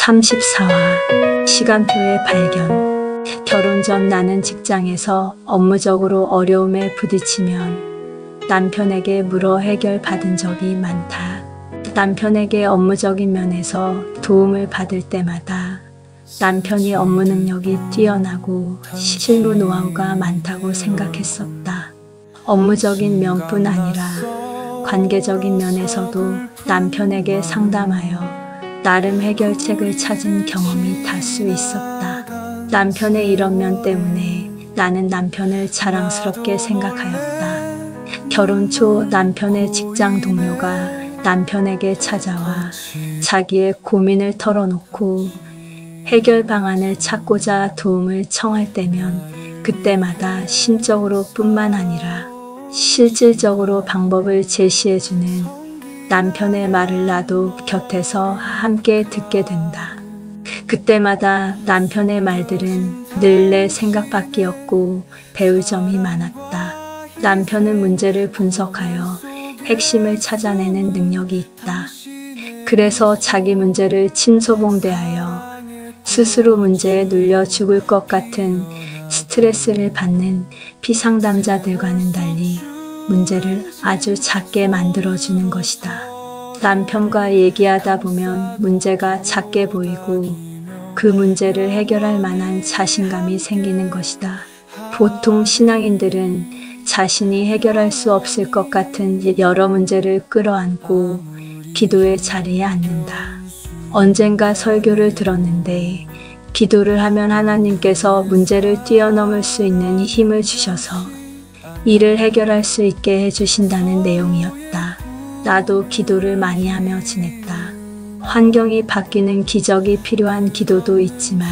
34화 시간표의 발견. 결혼 전 나는 직장에서 업무적으로 어려움에 부딪히면 남편에게 물어 해결받은 적이 많다. 남편에게 업무적인 면에서 도움을 받을 때마다 남편이 업무 능력이 뛰어나고 실무 노하우가 많다고 생각했었다. 업무적인 면뿐 아니라 관계적인 면에서도 남편에게 상담하여 나름 해결책을 찾은 경험이 다수 있었다. 남편의 이런 면 때문에 나는 남편을 자랑스럽게 생각하였다. 결혼 초 남편의 직장 동료가 남편에게 찾아와 자기의 고민을 털어놓고 해결 방안을 찾고자 도움을 청할 때면 그때마다 심적으로 뿐만 아니라 실질적으로 방법을 제시해주는 남편의 말을 나도 곁에서 함께 듣게 된다. 그때마다 남편의 말들은 늘 내 생각밖이었고 배울 점이 많았다. 남편은 문제를 분석하여 핵심을 찾아내는 능력이 있다. 그래서 자기 문제를 침소봉대하여 스스로 문제에 눌려 죽을 것 같은 스트레스를 받는 피상담자들과는 달리 문제를 아주 작게 만들어주는 것이다. 남편과 얘기하다 보면 문제가 작게 보이고 그 문제를 해결할 만한 자신감이 생기는 것이다. 보통 신앙인들은 자신이 해결할 수 없을 것 같은 여러 문제를 끌어안고 기도의 자리에 앉는다. 언젠가 설교를 들었는데 기도를 하면 하나님께서 문제를 뛰어넘을 수 있는 힘을 주셔서 이를 해결할 수 있게 해주신다는 내용이었다. 나도 기도를 많이 하며 지냈다. 환경이 바뀌는 기적이 필요한 기도도 있지만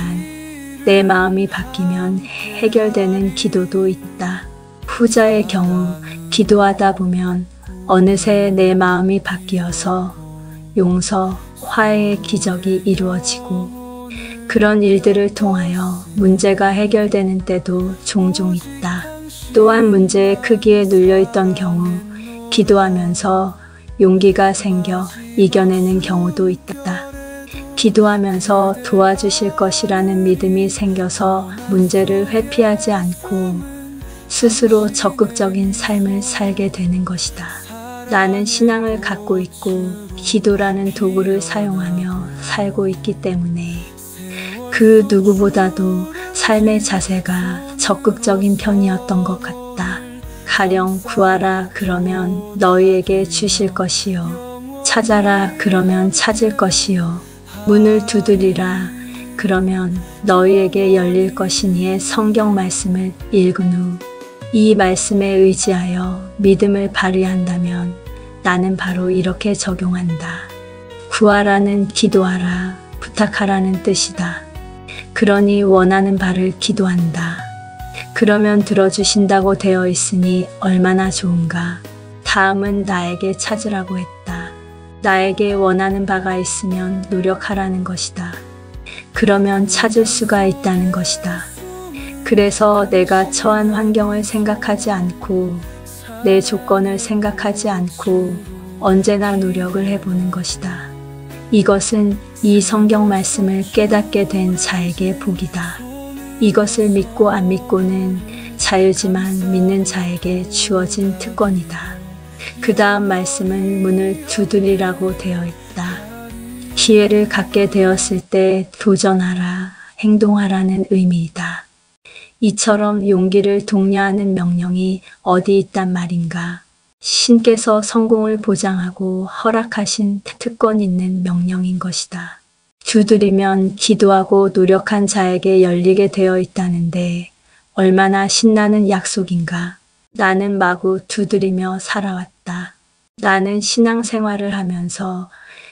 내 마음이 바뀌면 해결되는 기도도 있다. 후자의 경우 기도하다 보면 어느새 내 마음이 바뀌어서 용서, 화해의 기적이 이루어지고 그런 일들을 통하여 문제가 해결되는 때도 종종 있다. 또한 문제의 크기에 눌려있던 경우 기도하면서 용기가 생겨 이겨내는 경우도 있다. 기도하면서 도와주실 것이라는 믿음이 생겨서 문제를 회피하지 않고 스스로 적극적인 삶을 살게 되는 것이다. 나는 신앙을 갖고 있고 기도라는 도구를 사용하며 살고 있기 때문에 그 누구보다도 삶의 자세가 적극적인 편이었던 것 같다. 가령 구하라 그러면 너희에게 주실 것이요. 찾아라 그러면 찾을 것이요. 문을 두드리라 그러면 너희에게 열릴 것이니의 성경 말씀을 읽은 후 이 말씀에 의지하여 믿음을 발휘한다면 나는 바로 이렇게 적용한다. 구하라는 기도하라, 부탁하라는 뜻이다. 그러니 원하는 바를 기도한다. 그러면 들어주신다고 되어 있으니 얼마나 좋은가. 다음은 나에게 찾으라고 했다. 나에게 원하는 바가 있으면 노력하라는 것이다. 그러면 찾을 수가 있다는 것이다. 그래서 내가 처한 환경을 생각하지 않고 내 조건을 생각하지 않고 언제나 노력을 해보는 것이다. 이것은 이 성경 말씀을 깨닫게 된 자에게 복이다. 이것을 믿고 안 믿고는 자유지만 믿는 자에게 주어진 특권이다. 그 다음 말씀은 문을 두드리라고 되어 있다. 기회를 갖게 되었을 때 도전하라, 행동하라는 의미이다. 이처럼 용기를 독려하는 명령이 어디 있단 말인가. 신께서 성공을 보장하고 허락하신 특권 있는 명령인 것이다. 두드리면 기도하고 노력한 자에게 열리게 되어 있다는데 얼마나 신나는 약속인가. 나는 마구 두드리며 살아왔다. 나는 신앙생활을 하면서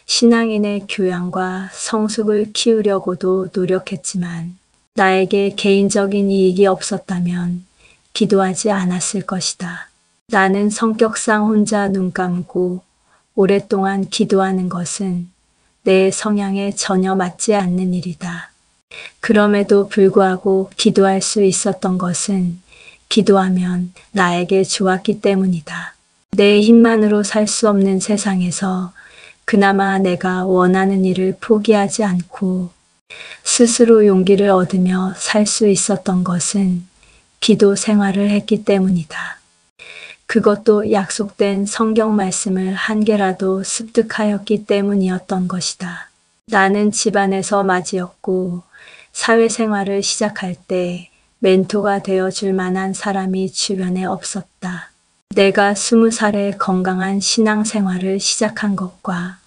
신앙인의 교양과 성숙을 키우려고도 노력했지만 나에게 개인적인 이익이 없었다면 기도하지 않았을 것이다. 나는 성격상 혼자 눈 감고 오랫동안 기도하는 것은 내 성향에 전혀 맞지 않는 일이다. 그럼에도 불구하고 기도할 수 있었던 것은 기도하면 나에게 좋았기 때문이다. 내 힘만으로 살 수 없는 세상에서 그나마 내가 원하는 일을 포기하지 않고 스스로 용기를 얻으며 살 수 있었던 것은 기도 생활을 했기 때문이다. 그것도 약속된 성경 말씀을 한 개라도 습득하였기 때문이었던 것이다. 나는 집안에서 맞이었고 사회생활을 시작할 때 멘토가 되어줄 만한 사람이 주변에 없었다. 내가 20살에 건강한 신앙생활을 시작한 것과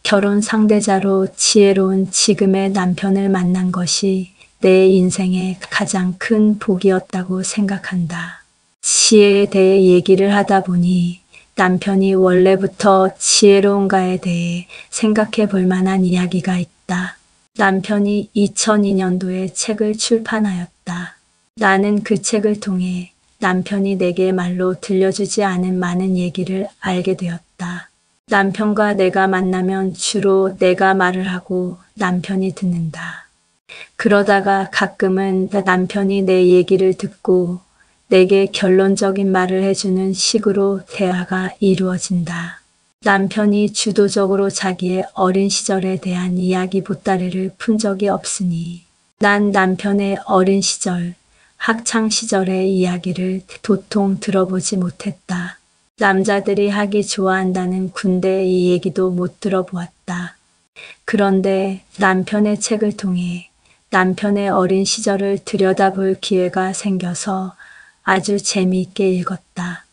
결혼 상대자로 지혜로운 지금의 남편을 만난 것이 내 인생의 가장 큰 복이었다고 생각한다. 지혜에 대해 얘기를 하다 보니 남편이 원래부터 지혜로운가에 대해 생각해 볼 만한 이야기가 있다. 남편이 2002년도에 책을 출판하였다. 나는 그 책을 통해 남편이 내게 말로 들려주지 않은 많은 얘기를 알게 되었다. 남편과 내가 만나면 주로 내가 말을 하고 남편이 듣는다. 그러다가 가끔은 남편이 내 얘기를 듣고 내게 결론적인 말을 해주는 식으로 대화가 이루어진다. 남편이 주도적으로 자기의 어린 시절에 대한 이야기 보따리를 푼 적이 없으니 난 남편의 어린 시절, 학창 시절의 이야기를 도통 들어보지 못했다. 남자들이 하기 좋아한다는 군대의 얘기도 못 들어보았다. 그런데 남편의 책을 통해 남편의 어린 시절을 들여다볼 기회가 생겨서 아주 재미있게 읽었다.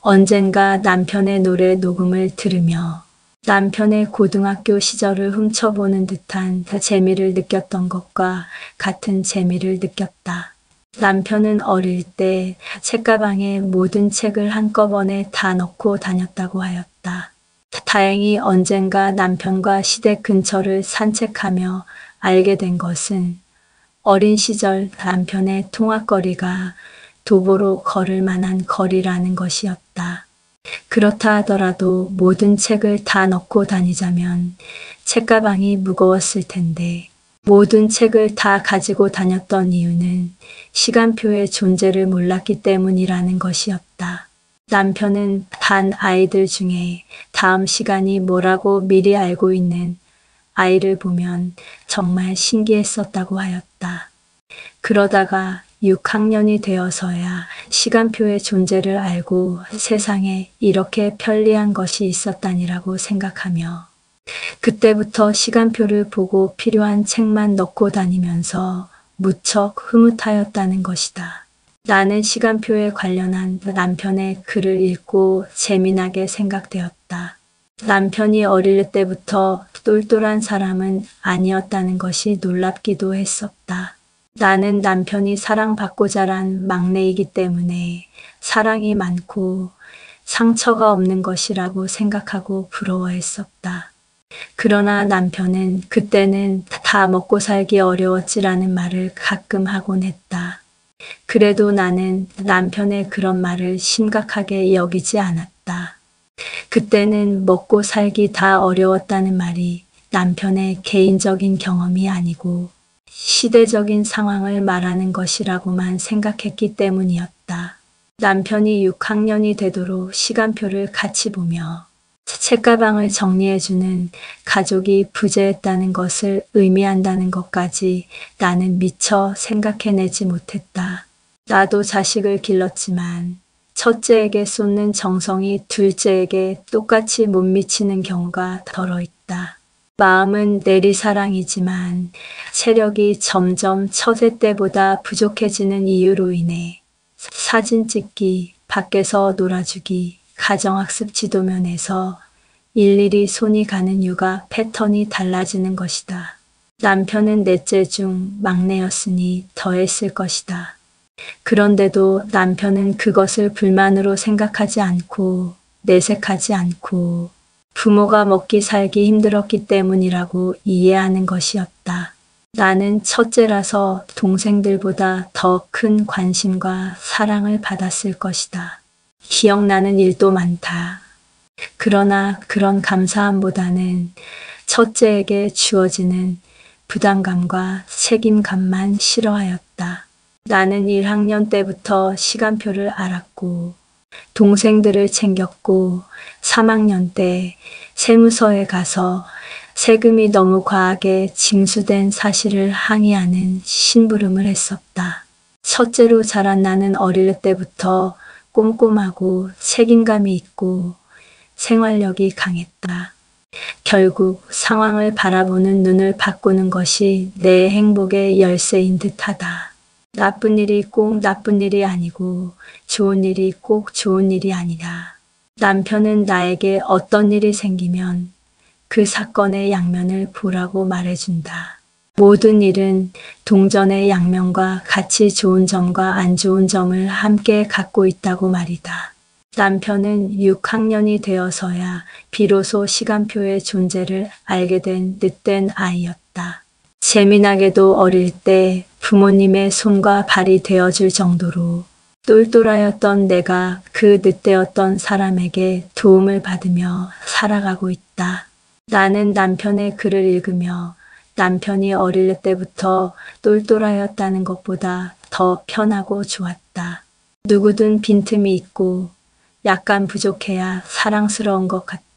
언젠가 남편의 노래 녹음을 들으며 남편의 고등학교 시절을 훔쳐보는 듯한 재미를 느꼈던 것과 같은 재미를 느꼈다. 남편은 어릴 때 책가방에 모든 책을 한꺼번에 다 넣고 다녔다고 하였다. 다행히 언젠가 남편과 시댁 근처를 산책하며 알게 된 것은 어린 시절 남편의 통학거리가 도보로 걸을 만한 거리라는 것이었다. 그렇다 하더라도 모든 책을 다 넣고 다니자면 책가방이 무거웠을 텐데 모든 책을 다 가지고 다녔던 이유는 시간표의 존재를 몰랐기 때문이라는 것이었다. 남편은 반 아이들 중에 다음 시간이 뭐라고 미리 알고 있는 아이를 보면 정말 신기했었다고 하였다. 그러다가 6학년이 되어서야 시간표의 존재를 알고 세상에 이렇게 편리한 것이 있었다니라고 생각하며 그때부터 시간표를 보고 필요한 책만 넣고 다니면서 무척 흐뭇하였다는 것이다. 나는 시간표에 관련한 남편의 글을 읽고 재미나게 생각되었다. 남편이 어릴 때부터 똘똘한 사람은 아니었다는 것이 놀랍기도 했었다. 나는 남편이 사랑받고 자란 막내이기 때문에 사랑이 많고 상처가 없는 것이라고 생각하고 부러워했었다. 그러나 남편은 그때는 다 먹고 살기 어려웠지라는 말을 가끔 하곤 했다. 그래도 나는 남편의 그런 말을 심각하게 여기지 않았다. 그때는 먹고 살기 다 어려웠다는 말이 남편의 개인적인 경험이 아니고 시대적인 상황을 말하는 것이라고만 생각했기 때문이었다. 남편이 6학년이 되도록 시간표를 같이 보며 책가방을 정리해주는 가족이 부재했다는 것을 의미한다는 것까지 나는 미처 생각해내지 못했다. 나도 자식을 길렀지만 첫째에게 쏟는 정성이 둘째에게 똑같이 못 미치는 경우가 덜어 있다. 마음은 내리사랑이지만 체력이 점점 첫째 때보다 부족해지는 이유로 인해 사진 찍기, 밖에서 놀아주기, 가정학습 지도면에서 일일이 손이 가는 육아 패턴이 달라지는 것이다. 남편은 넷째 중 막내였으니 더했을 것이다. 그런데도 남편은 그것을 불만으로 생각하지 않고 내색하지 않고 부모가 먹기 살기 힘들었기 때문이라고 이해하는 것이었다. 나는 첫째라서 동생들보다 더 큰 관심과 사랑을 받았을 것이다. 기억나는 일도 많다. 그러나 그런 감사함보다는 첫째에게 주어지는 부담감과 책임감만 싫어하였다. 나는 1학년 때부터 시간표를 알았고 동생들을 챙겼고 3학년 때 세무서에 가서 세금이 너무 과하게 징수된 사실을 항의하는 심부름을 했었다. 첫째로 자란 나는 어릴 때부터 꼼꼼하고 책임감이 있고 생활력이 강했다. 결국 상황을 바라보는 눈을 바꾸는 것이 내 행복의 열쇠인 듯하다. 나쁜 일이 꼭 나쁜 일이 아니고 좋은 일이 꼭 좋은 일이 아니다. 남편은 나에게 어떤 일이 생기면 그 사건의 양면을 보라고 말해준다. 모든 일은 동전의 양면과 같이 좋은 점과 안 좋은 점을 함께 갖고 있다고 말이다. 남편은 6학년이 되어서야 비로소 시간표의 존재를 알게 된 늦된 아이였다. 재미나게도 어릴 때 부모님의 손과 발이 되어줄 정도로 똘똘하였던 내가 그 늦되었던 사람에게 도움을 받으며 살아가고 있다. 나는 남편의 글을 읽으며 남편이 어릴 때부터 똘똘하였다는 것보다 더 편하고 좋았다. 누구든 빈틈이 있고 약간 부족해야 사랑스러운 것 같다.